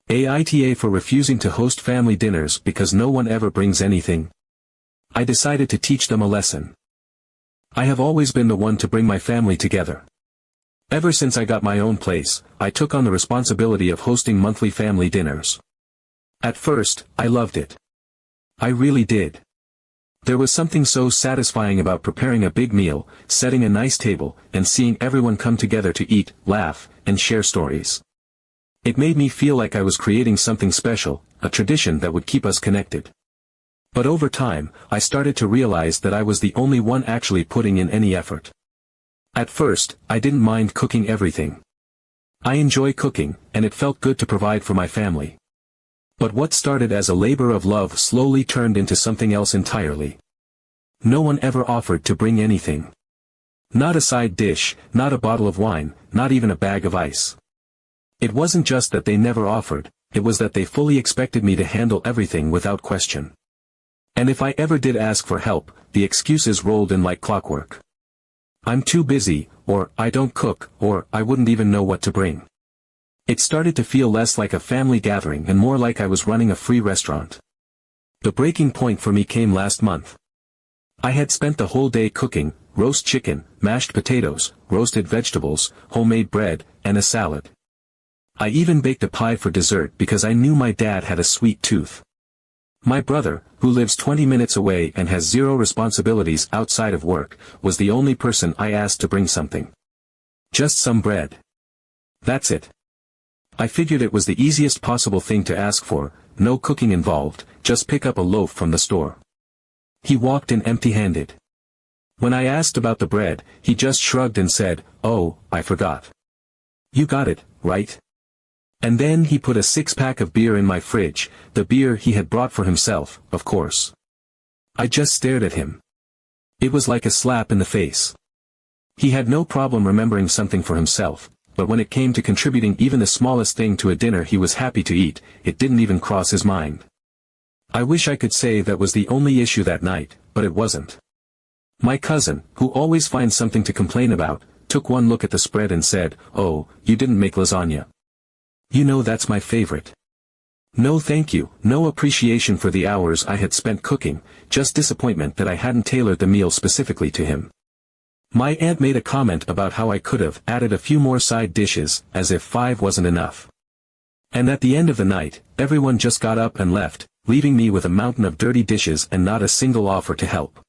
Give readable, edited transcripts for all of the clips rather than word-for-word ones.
AITA for refusing to host family dinners because no one ever brings anything. I decided to teach them a lesson. I have always been the one to bring my family together. Ever since I got my own place, I took on the responsibility of hosting monthly family dinners. At first, I loved it. I really did. There was something so satisfying about preparing a big meal, setting a nice table, and seeing everyone come together to eat, laugh, and share stories. It made me feel like I was creating something special, a tradition that would keep us connected. But over time, I started to realize that I was the only one actually putting in any effort. At first, I didn't mind cooking everything. I enjoy cooking, and it felt good to provide for my family. But what started as a labor of love slowly turned into something else entirely. No one ever offered to bring anything. Not a side dish, not a bottle of wine, not even a bag of ice. It wasn't just that they never offered, it was that they fully expected me to handle everything without question. And if I ever did ask for help, the excuses rolled in like clockwork. I'm too busy, or I don't cook, or I wouldn't even know what to bring. It started to feel less like a family gathering and more like I was running a free restaurant. The breaking point for me came last month. I had spent the whole day cooking, roast chicken, mashed potatoes, roasted vegetables, homemade bread, and a salad. I even baked a pie for dessert because I knew my dad had a sweet tooth. My brother, who lives 20 minutes away and has zero responsibilities outside of work, was the only person I asked to bring something. Just some bread. That's it. I figured it was the easiest possible thing to ask for, no cooking involved, just pick up a loaf from the store. He walked in empty-handed. When I asked about the bread, he just shrugged and said, "Oh, I forgot." You got it, right? And then he put a six-pack of beer in my fridge, the beer he had brought for himself, of course. I just stared at him. It was like a slap in the face. He had no problem remembering something for himself, but when it came to contributing even the smallest thing to a dinner he was happy to eat, it didn't even cross his mind. I wish I could say that was the only issue that night, but it wasn't. My cousin, who always finds something to complain about, took one look at the spread and said, "Oh, you didn't make lasagna. You know that's my favorite." No thank you, no appreciation for the hours I had spent cooking, just disappointment that I hadn't tailored the meal specifically to him. My aunt made a comment about how I could have added a few more side dishes, as if 5 wasn't enough. And at the end of the night, everyone just got up and left, leaving me with a mountain of dirty dishes and not a single offer to help.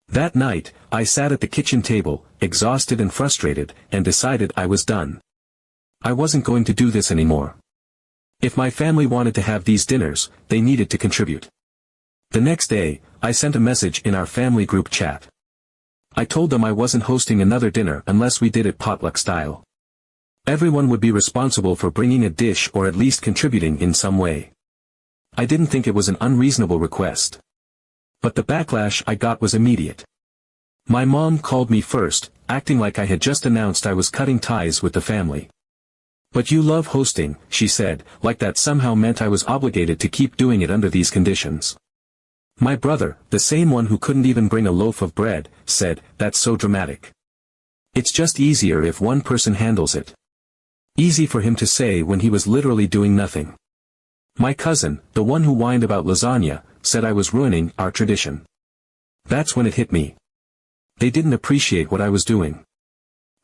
That night, I sat at the kitchen table, exhausted and frustrated, and decided I was done. I wasn't going to do this anymore. If my family wanted to have these dinners, they needed to contribute. The next day, I sent a message in our family group chat. I told them I wasn't hosting another dinner unless we did it potluck style. Everyone would be responsible for bringing a dish or at least contributing in some way. I didn't think it was an unreasonable request. But the backlash I got was immediate. My mom called me first, acting like I had just announced I was cutting ties with the family. "But you love hosting," she said, like that somehow meant I was obligated to keep doing it under these conditions. My brother, the same one who couldn't even bring a loaf of bread, said, "That's so dramatic. It's just easier if one person handles it." Easy for him to say when he was literally doing nothing. My cousin, the one who whined about lasagna, said I was ruining our tradition. That's when it hit me. They didn't appreciate what I was doing.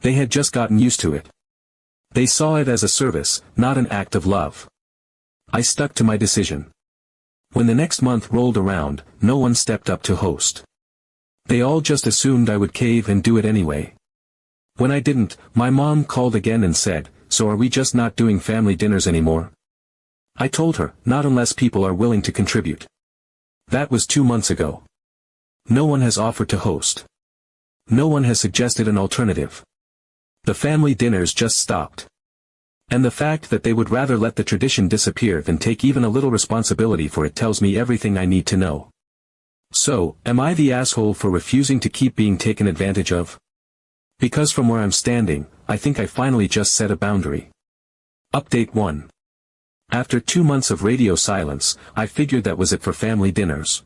They had just gotten used to it. They saw it as a service, not an act of love. I stuck to my decision. When the next month rolled around, no one stepped up to host. They all just assumed I would cave and do it anyway. When I didn't, my mom called again and said, "So are we just not doing family dinners anymore?" I told her, "Not unless people are willing to contribute." That was 2 months ago. No one has offered to host. No one has suggested an alternative. The family dinners just stopped. And the fact that they would rather let the tradition disappear than take even a little responsibility for it tells me everything I need to know. So, am I the asshole for refusing to keep being taken advantage of? Because from where I'm standing, I think I finally just set a boundary. Update 1. After 2 months of radio silence, I figured that was it for family dinners.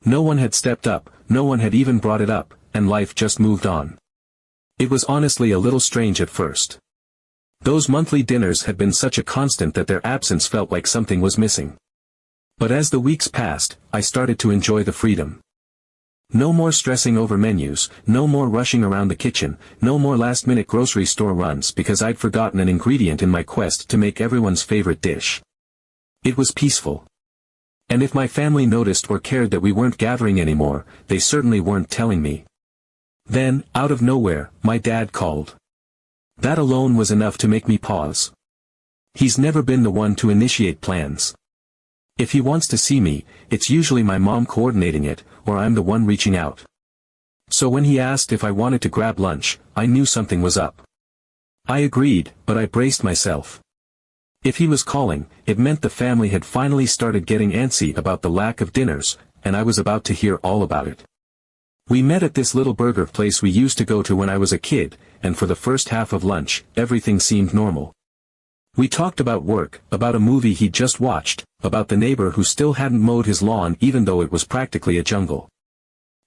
No one had stepped up, no one had even brought it up, and life just moved on. It was honestly a little strange at first. Those monthly dinners had been such a constant that their absence felt like something was missing. But as the weeks passed, I started to enjoy the freedom. No more stressing over menus, no more rushing around the kitchen, no more last-minute grocery store runs because I'd forgotten an ingredient in my quest to make everyone's favorite dish. It was peaceful. And if my family noticed or cared that we weren't gathering anymore, they certainly weren't telling me. Then, out of nowhere, my dad called. That alone was enough to make me pause. He's never been the one to initiate plans. If he wants to see me, it's usually my mom coordinating it, or I'm the one reaching out. So when he asked if I wanted to grab lunch, I knew something was up. I agreed, but I braced myself. If he was calling, it meant the family had finally started getting antsy about the lack of dinners, and I was about to hear all about it. We met at this little burger place we used to go to when I was a kid, and for the first half of lunch, everything seemed normal. We talked about work, about a movie he'd just watched, about the neighbor who still hadn't mowed his lawn even though it was practically a jungle.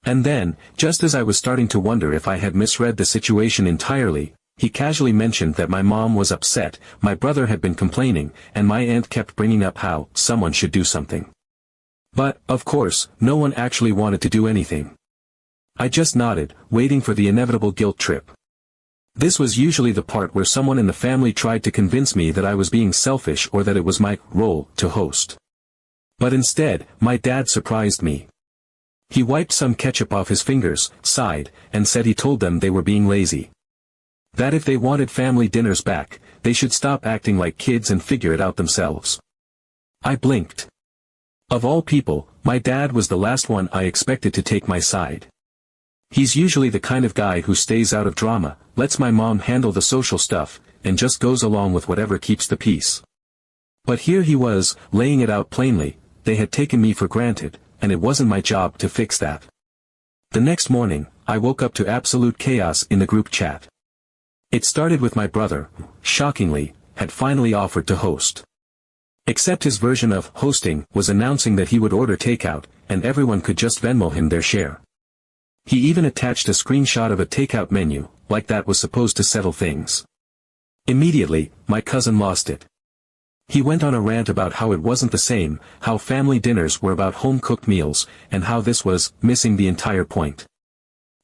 And then, just as I was starting to wonder if I had misread the situation entirely, he casually mentioned that my mom was upset, my brother had been complaining, and my aunt kept bringing up how someone should do something. But, of course, no one actually wanted to do anything. I just nodded, waiting for the inevitable guilt trip. This was usually the part where someone in the family tried to convince me that I was being selfish or that it was my role to host. But instead, my dad surprised me. He wiped some ketchup off his fingers, sighed, and said he told them they were being lazy. That if they wanted family dinners back, they should stop acting like kids and figure it out themselves. I blinked. Of all people, my dad was the last one I expected to take my side. He's usually the kind of guy who stays out of drama, lets my mom handle the social stuff, and just goes along with whatever keeps the peace. But here he was, laying it out plainly, they had taken me for granted, and it wasn't my job to fix that. The next morning, I woke up to absolute chaos in the group chat. It started with my brother, who, shockingly, had finally offered to host. Except his version of hosting was announcing that he would order takeout, and everyone could just Venmo him their share. He even attached a screenshot of a takeout menu, like that was supposed to settle things. Immediately, my cousin lost it. He went on a rant about how it wasn't the same, how family dinners were about home-cooked meals, and how this was missing the entire point.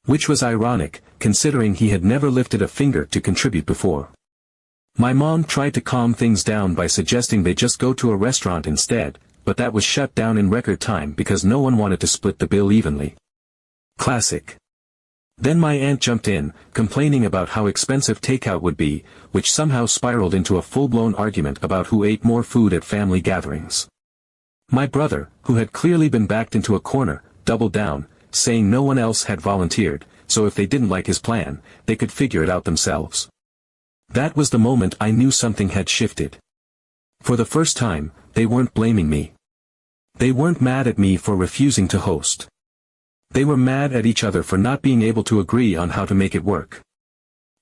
Which was ironic, considering he had never lifted a finger to contribute before. My mom tried to calm things down by suggesting they just go to a restaurant instead, but that was shut down in record time because no one wanted to split the bill evenly. Classic. Then my aunt jumped in, complaining about how expensive takeout would be, which somehow spiraled into a full-blown argument about who ate more food at family gatherings. My brother, who had clearly been backed into a corner, doubled down, saying no one else had volunteered, so if they didn't like his plan, they could figure it out themselves. That was the moment I knew something had shifted. For the first time, they weren't blaming me. They weren't mad at me for refusing to host. They were mad at each other for not being able to agree on how to make it work.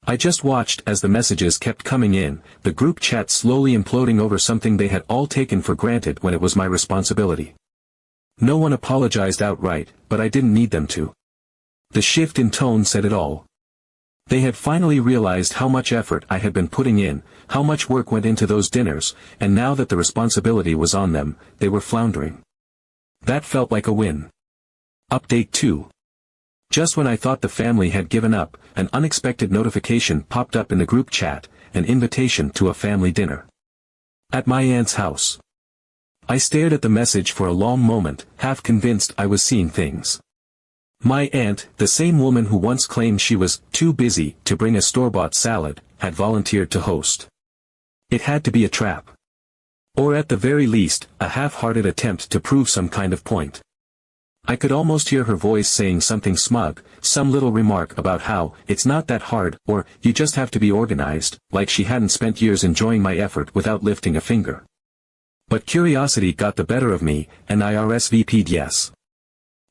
I just watched as the messages kept coming in, the group chat slowly imploding over something they had all taken for granted when it was my responsibility. No one apologized outright, but I didn't need them to. The shift in tone said it all. They had finally realized how much effort I had been putting in, how much work went into those dinners, and now that the responsibility was on them, they were floundering. That felt like a win. Update 2. Just when I thought the family had given up, an unexpected notification popped up in the group chat, an invitation to a family dinner. At my aunt's house. I stared at the message for a long moment, half convinced I was seeing things. My aunt, the same woman who once claimed she was too busy to bring a store-bought salad, had volunteered to host. It had to be a trap. Or at the very least, a half-hearted attempt to prove some kind of point. I could almost hear her voice saying something smug, some little remark about how, it's not that hard, or, you just have to be organized, like she hadn't spent years enjoying my effort without lifting a finger. But curiosity got the better of me, and I RSVP'd yes.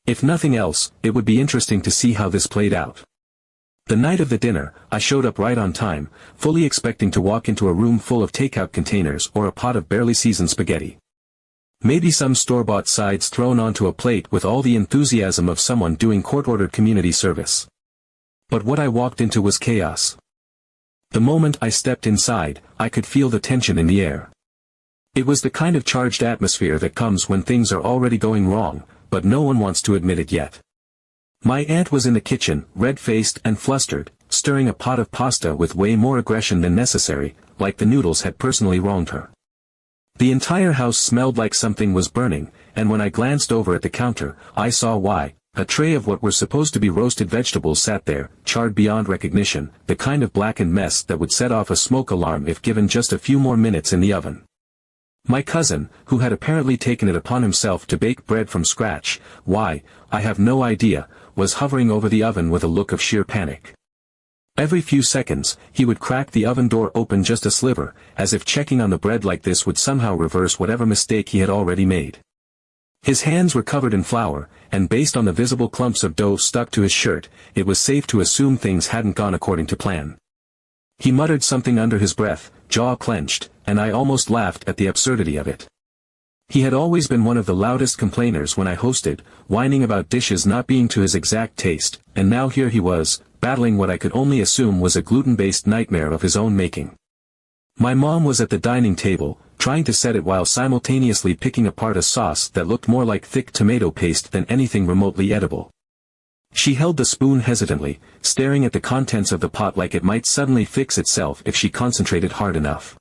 If nothing else, it would be interesting to see how this played out. The night of the dinner, I showed up right on time, fully expecting to walk into a room full of takeout containers or a pot of barely seasoned spaghetti. Maybe some store-bought sides thrown onto a plate with all the enthusiasm of someone doing court-ordered community service. But what I walked into was chaos. The moment I stepped inside, I could feel the tension in the air. It was the kind of charged atmosphere that comes when things are already going wrong, but no one wants to admit it yet. My aunt was in the kitchen, red-faced and flustered, stirring a pot of pasta with way more aggression than necessary, like the noodles had personally wronged her. The entire house smelled like something was burning, and when I glanced over at the counter, I saw why. A tray of what were supposed to be roasted vegetables sat there, charred beyond recognition, the kind of blackened mess that would set off a smoke alarm if given just a few more minutes in the oven. My cousin, who had apparently taken it upon himself to bake bread from scratch, why, I have no idea, was hovering over the oven with a look of sheer panic. Every few seconds, he would crack the oven door open just a sliver, as if checking on the bread like this would somehow reverse whatever mistake he had already made. His hands were covered in flour, and based on the visible clumps of dough stuck to his shirt, it was safe to assume things hadn't gone according to plan. He muttered something under his breath, jaw clenched, and I almost laughed at the absurdity of it. He had always been one of the loudest complainers when I hosted, whining about dishes not being to his exact taste, and now here he was, battling what I could only assume was a gluten-based nightmare of his own making. My mom was at the dining table, trying to set it while simultaneously picking apart a sauce that looked more like thick tomato paste than anything remotely edible. She held the spoon hesitantly, staring at the contents of the pot like it might suddenly fix itself if she concentrated hard enough.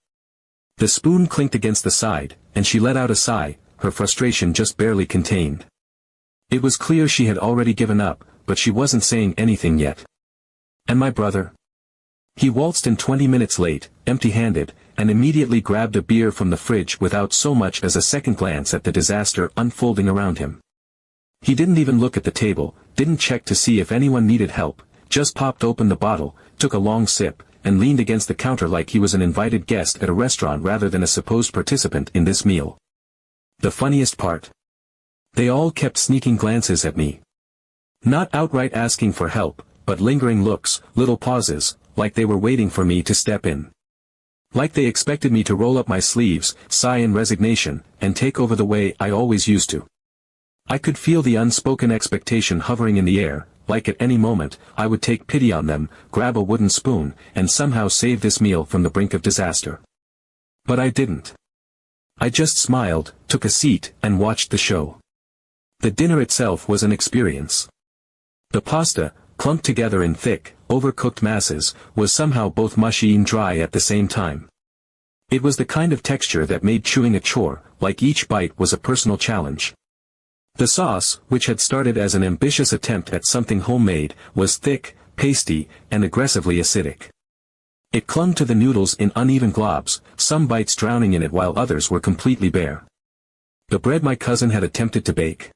The spoon clinked against the side, and she let out a sigh, her frustration just barely contained. It was clear she had already given up, but she wasn't saying anything yet. And my brother? He waltzed in 20 minutes late, empty-handed, and immediately grabbed a beer from the fridge without so much as a second glance at the disaster unfolding around him. He didn't even look at the table, didn't check to see if anyone needed help, just popped open the bottle, took a long sip, and leaned against the counter like he was an invited guest at a restaurant rather than a supposed participant in this meal. The funniest part? They all kept sneaking glances at me. Not outright asking for help, but lingering looks, little pauses, like they were waiting for me to step in. Like they expected me to roll up my sleeves, sigh in resignation, and take over the way I always used to. I could feel the unspoken expectation hovering in the air, like at any moment, I would take pity on them, grab a wooden spoon, and somehow save this meal from the brink of disaster. But I didn't. I just smiled, took a seat, and watched the show. The dinner itself was an experience. The pasta, clumped together in thick, overcooked masses, was somehow both mushy and dry at the same time. It was the kind of texture that made chewing a chore, like each bite was a personal challenge. The sauce, which had started as an ambitious attempt at something homemade, was thick, pasty, and aggressively acidic. It clung to the noodles in uneven globs, some bites drowning in it while others were completely bare. The bread my cousin had attempted to bake.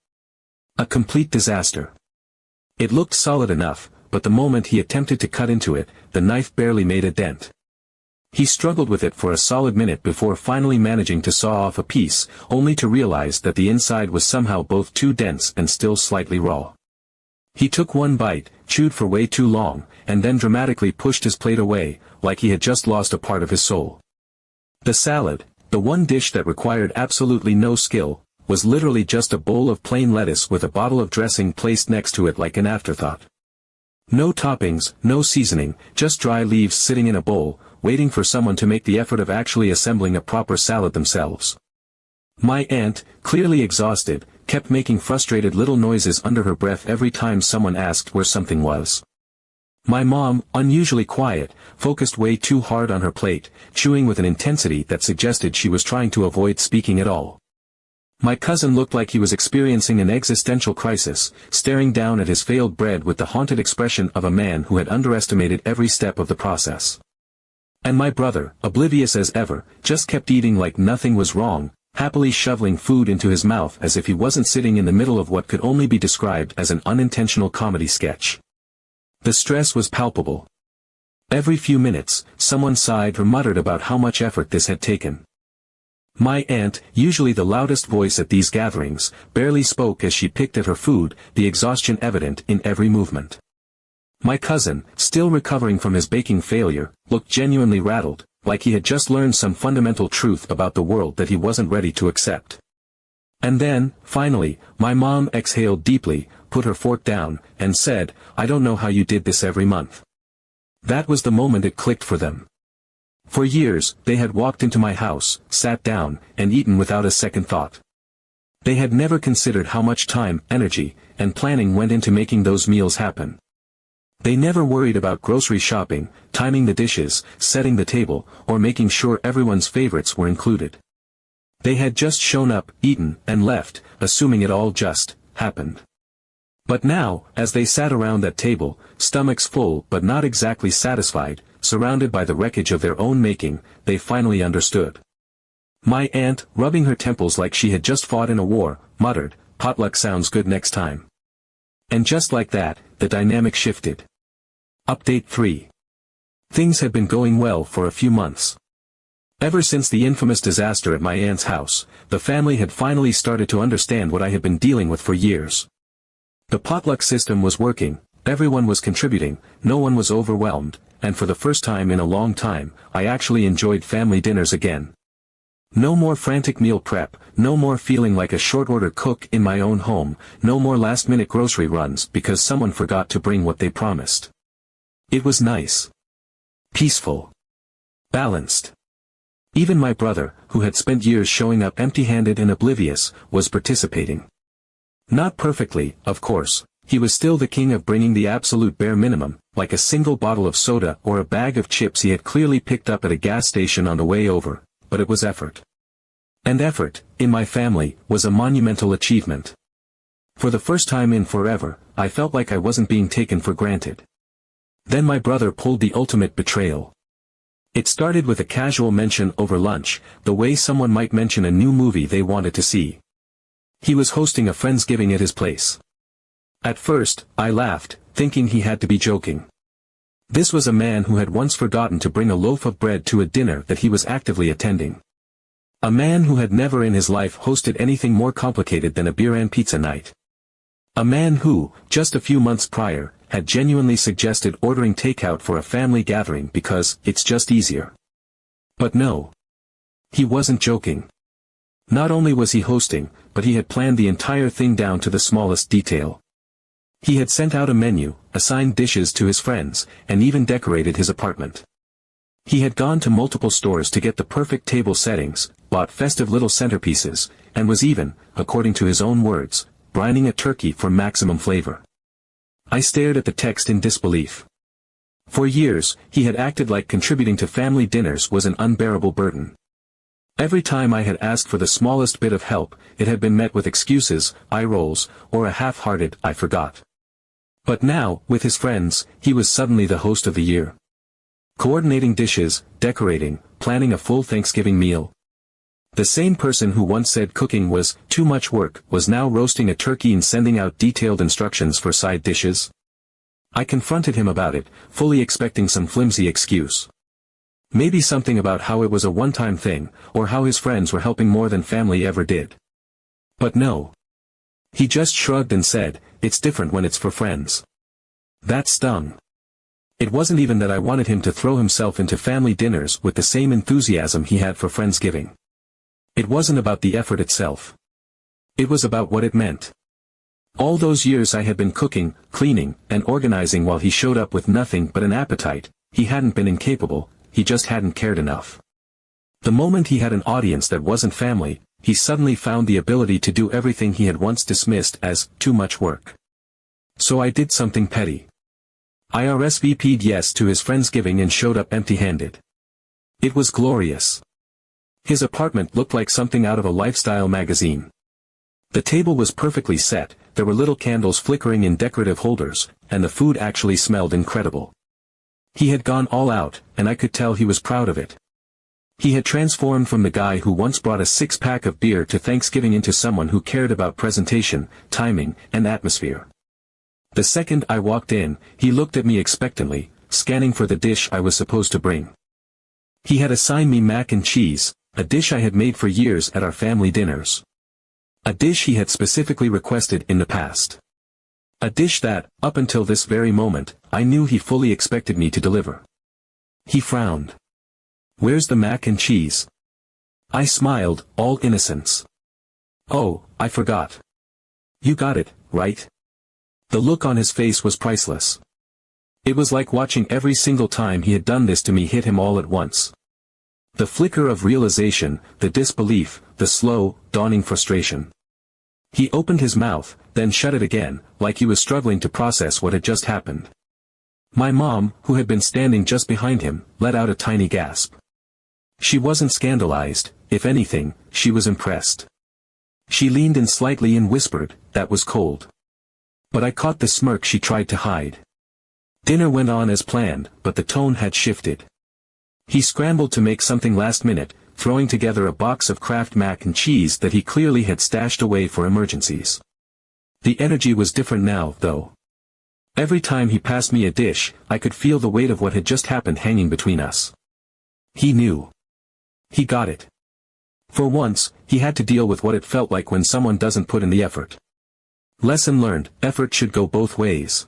A complete disaster. It looked solid enough, but the moment he attempted to cut into it, the knife barely made a dent. He struggled with it for a solid minute before finally managing to saw off a piece, only to realize that the inside was somehow both too dense and still slightly raw. He took one bite, chewed for way too long, and then dramatically pushed his plate away, like he had just lost a part of his soul. The salad, the one dish that required absolutely no skill, was literally just a bowl of plain lettuce with a bottle of dressing placed next to it like an afterthought. No toppings, no seasoning, just dry leaves sitting in a bowl, waiting for someone to make the effort of actually assembling a proper salad themselves. My aunt, clearly exhausted, kept making frustrated little noises under her breath every time someone asked where something was. My mom, unusually quiet, focused way too hard on her plate, chewing with an intensity that suggested she was trying to avoid speaking at all. My cousin looked like he was experiencing an existential crisis, staring down at his failed bread with the haunted expression of a man who had underestimated every step of the process. And my brother, oblivious as ever, just kept eating like nothing was wrong, happily shoveling food into his mouth as if he wasn't sitting in the middle of what could only be described as an unintentional comedy sketch. The stress was palpable. Every few minutes, someone sighed or muttered about how much effort this had taken. My aunt, usually the loudest voice at these gatherings, barely spoke as she picked at her food, the exhaustion evident in every movement. My cousin, still recovering from his baking failure, looked genuinely rattled, like he had just learned some fundamental truth about the world that he wasn't ready to accept. And then, finally, my mom exhaled deeply, put her fork down, and said, "I don't know how you did this every month." That was the moment it clicked for them. For years, they had walked into my house, sat down, and eaten without a second thought. They had never considered how much time, energy, and planning went into making those meals happen. They never worried about grocery shopping, timing the dishes, setting the table, or making sure everyone's favorites were included. They had just shown up, eaten, and left, assuming it all just happened. But now, as they sat around that table, stomachs full but not exactly satisfied, surrounded by the wreckage of their own making, they finally understood. My aunt, rubbing her temples like she had just fought in a war, muttered, "Potluck sounds good next time." And just like that, the dynamic shifted. Update 3. Things had been going well for a few months. Ever since the infamous disaster at my aunt's house, the family had finally started to understand what I had been dealing with for years. The potluck system was working, everyone was contributing, no one was overwhelmed, and for the first time in a long time, I actually enjoyed family dinners again. No more frantic meal prep, no more feeling like a short-order cook in my own home, no more last-minute grocery runs because someone forgot to bring what they promised. It was nice. Peaceful. Balanced. Even my brother, who had spent years showing up empty-handed and oblivious, was participating. Not perfectly, of course, he was still the king of bringing the absolute bare minimum, like a single bottle of soda or a bag of chips he had clearly picked up at a gas station on the way over, but it was effort. And effort, in my family, was a monumental achievement. For the first time in forever, I felt like I wasn't being taken for granted. Then my brother pulled the ultimate betrayal. It started with a casual mention over lunch, the way someone might mention a new movie they wanted to see. He was hosting a Friendsgiving at his place. At first, I laughed, thinking he had to be joking. This was a man who had once forgotten to bring a loaf of bread to a dinner that he was actively attending. A man who had never in his life hosted anything more complicated than a beer and pizza night. A man who, just a few months prior, had genuinely suggested ordering takeout for a family gathering because it's just easier. But no. He wasn't joking. Not only was he hosting, but he had planned the entire thing down to the smallest detail. He had sent out a menu, assigned dishes to his friends, and even decorated his apartment. He had gone to multiple stores to get the perfect table settings, bought festive little centerpieces, and was even, according to his own words, brining a turkey for maximum flavor. I stared at the text in disbelief. For years, he had acted like contributing to family dinners was an unbearable burden. Every time I had asked for the smallest bit of help, it had been met with excuses, eye rolls, or a half-hearted "I forgot." But now, with his friends, he was suddenly the host of the year. Coordinating dishes, decorating, planning a full Thanksgiving meal. The same person who once said cooking was too much work was now roasting a turkey and sending out detailed instructions for side dishes. I confronted him about it, fully expecting some flimsy excuse. Maybe something about how it was a one-time thing, or how his friends were helping more than family ever did. But no. He just shrugged and said, "It's different when it's for friends." That stung. It wasn't even that I wanted him to throw himself into family dinners with the same enthusiasm he had for Friendsgiving. It wasn't about the effort itself. It was about what it meant. All those years I had been cooking, cleaning, and organizing while he showed up with nothing but an appetite. He hadn't been incapable, he just hadn't cared enough. The moment he had an audience that wasn't family, he suddenly found the ability to do everything he had once dismissed as too much work. So I did something petty. I RSVP'd yes to his Friendsgiving and showed up empty-handed. It was glorious. His apartment looked like something out of a lifestyle magazine. The table was perfectly set, there were little candles flickering in decorative holders, and the food actually smelled incredible. He had gone all out, and I could tell he was proud of it. He had transformed from the guy who once brought a six-pack of beer to Thanksgiving into someone who cared about presentation, timing, and atmosphere. The second I walked in, he looked at me expectantly, scanning for the dish I was supposed to bring. He had assigned me mac and cheese, a dish I had made for years at our family dinners. A dish he had specifically requested in the past. A dish that, up until this very moment, I knew he fully expected me to deliver. He frowned. "Where's the mac and cheese?" I smiled, all innocence. "Oh, I forgot. You got it, right?" The look on his face was priceless. It was like watching every single time he had done this to me hit him all at once. The flicker of realization, the disbelief, the slow, dawning frustration. He opened his mouth, then shut it again, like he was struggling to process what had just happened. My mom, who had been standing just behind him, let out a tiny gasp. She wasn't scandalized, if anything, she was impressed. She leaned in slightly and whispered, "That was cold." But I caught the smirk she tried to hide. Dinner went on as planned, but the tone had shifted. He scrambled to make something last minute, throwing together a box of Kraft mac and cheese that he clearly had stashed away for emergencies. The energy was different now, though. Every time he passed me a dish, I could feel the weight of what had just happened hanging between us. He knew. He got it. For once, he had to deal with what it felt like when someone doesn't put in the effort. Lesson learned, effort should go both ways.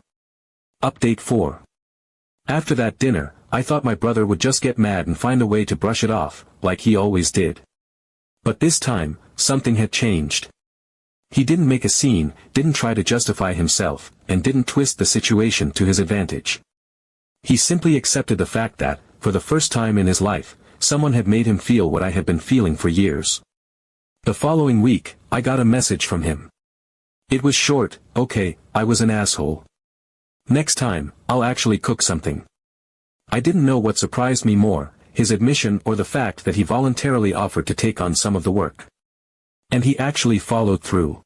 Update 4. After that dinner, I thought my brother would just get mad and find a way to brush it off, like he always did. But this time, something had changed. He didn't make a scene, didn't try to justify himself, and didn't twist the situation to his advantage. He simply accepted the fact that, for the first time in his life, someone had made him feel what I had been feeling for years. The following week, I got a message from him. It was short, "Okay, I was an asshole. Next time, I'll actually cook something." I didn't know what surprised me more, his admission or the fact that he voluntarily offered to take on some of the work. And he actually followed through.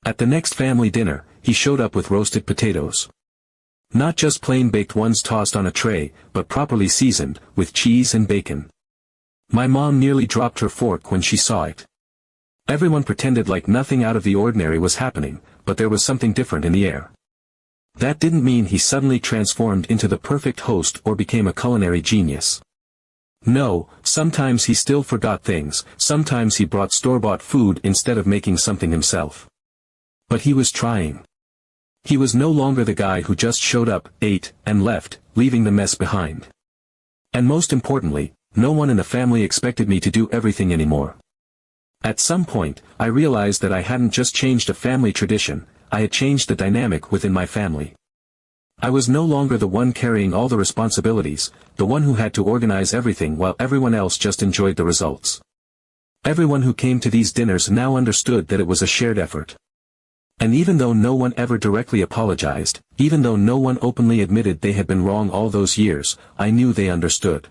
At the next family dinner, he showed up with roasted potatoes. Not just plain baked ones tossed on a tray, but properly seasoned, with cheese and bacon. My mom nearly dropped her fork when she saw it. Everyone pretended like nothing out of the ordinary was happening, but there was something different in the air. That didn't mean he suddenly transformed into the perfect host or became a culinary genius. No, sometimes he still forgot things, sometimes he brought store-bought food instead of making something himself. But he was trying. He was no longer the guy who just showed up, ate, and left, leaving the mess behind. And most importantly, no one in the family expected me to do everything anymore. At some point, I realized that I hadn't just changed a family tradition, I had changed the dynamic within my family. I was no longer the one carrying all the responsibilities, the one who had to organize everything while everyone else just enjoyed the results. Everyone who came to these dinners now understood that it was a shared effort. And even though no one ever directly apologized, even though no one openly admitted they had been wrong all those years, I knew they understood.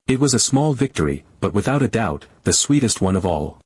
It was a small victory, but without a doubt, the sweetest one of all.